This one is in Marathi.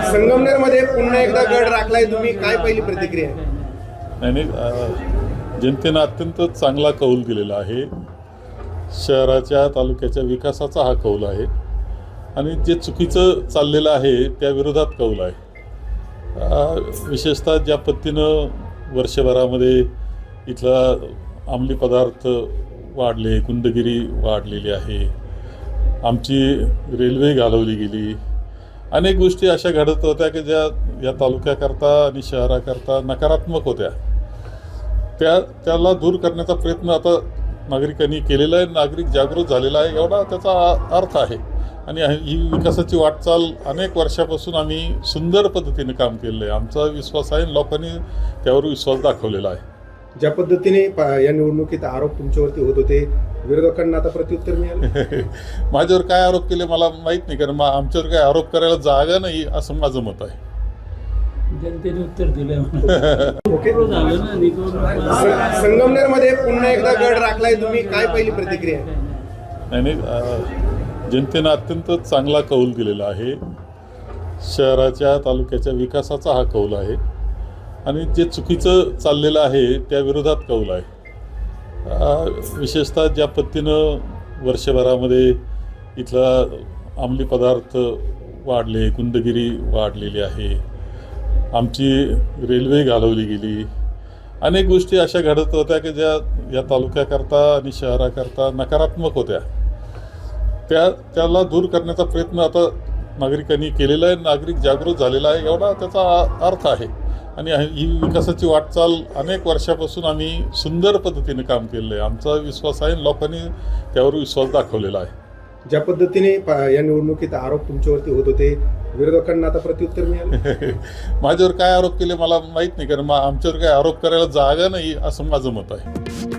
संगमनेरमध्ये पुन्हा एकदा गड राखलाय तुम्ही, काय पहिली प्रतिक्रिया आहे? नाही, जनतेनं अत्यंत चांगला कौल दिलेला आहे. शहराच्या तालुक्याच्या विकासाचा हा कौल आहे आणि जे चुकीचं चाललेलं आहे त्या विरोधात कौल आहे. विशेषतः ज्या पद्धतीनं वर्षभरामध्ये इथला अंमली पदार्थ वाढले, गुंडगिरी वाढलेली आहे, आमची रेल्वे घालवली गेली, अनेक गोष्टी अशा घडत होत्या की ज्या या तालुक्याकरता आणि शहराकरता नकारात्मक होत्या. त्याला दूर करण्याचा प्रयत्न आता नागरिकांनी केलेला आहे. नागरिक जागृत झालेला आहे एवढा त्याचा अर्थ आहे. आणि ही विकासाची वाटचाल अनेक वर्षापासून आम्ही सुंदर पद्धतीने काम केलेलं आहे. आमचा विश्वास आहे, लोकांनी त्यावर विश्वास दाखवलेला आहे. ज्या पद्धतीने या निवडणुकीत आरोप तुमच्यावरती होत होते, विरोधकांना आता प्रत्युत्तर मिळालं. माझ्यावर काय आरोप केले मला माहीत नाही, कारण आमच्यावर काय आरोप करायला जागा नाही असं माझं मत आहे. जनतेने उत्तर दिलं. संगमनेरमध्ये पुन्हा एकदा गड राखलाय तुम्ही, काय पहिली प्रतिक्रिया आहे? नाही, जनतेनं अत्यंत चांगला कौल दिलेला आहे. शहराच्या तालुक्याच्या विकासाचा हा कौल आहे आणि जे चुकीचं चाललेलं आहे त्या विरोधात कौल आहे. विशेषतः ज्या पद्धतीनं वर्षभरामध्ये इथला अंमली पदार्थ वाढले, गुंडगिरी वाढलेली आहे, आमची रेल्वे घालवली गेली, अनेक गोष्टी अशा घडत होत्या की ज्या या तालुक्याकरता आणि शहराकरता नकारात्मक होत्या. त्याला दूर करण्याचा प्रयत्न आता नागरिकांनी केलेला आहे. नागरिक जागृत झालेला आहे एवढा त्याचा अर्थ आहे. आणि ही विकासाची वाटचाल अनेक वर्षापासून आम्ही सुंदर पद्धतीने काम केलेलं आहे. आमचा विश्वास आहे, लोकांनी त्यावर विश्वास दाखवलेला आहे. ज्या पद्धतीने या निवडणुकीत आरोप तुमच्यावरती होत होते, विरोधकांना आता प्रत्युत्तर मिळालं. माझ्यावर काय आरोप केले मला माहीत नाही, कारण आमच्यावर काय आरोप करायला जागा नाही असं माझं मत आहे.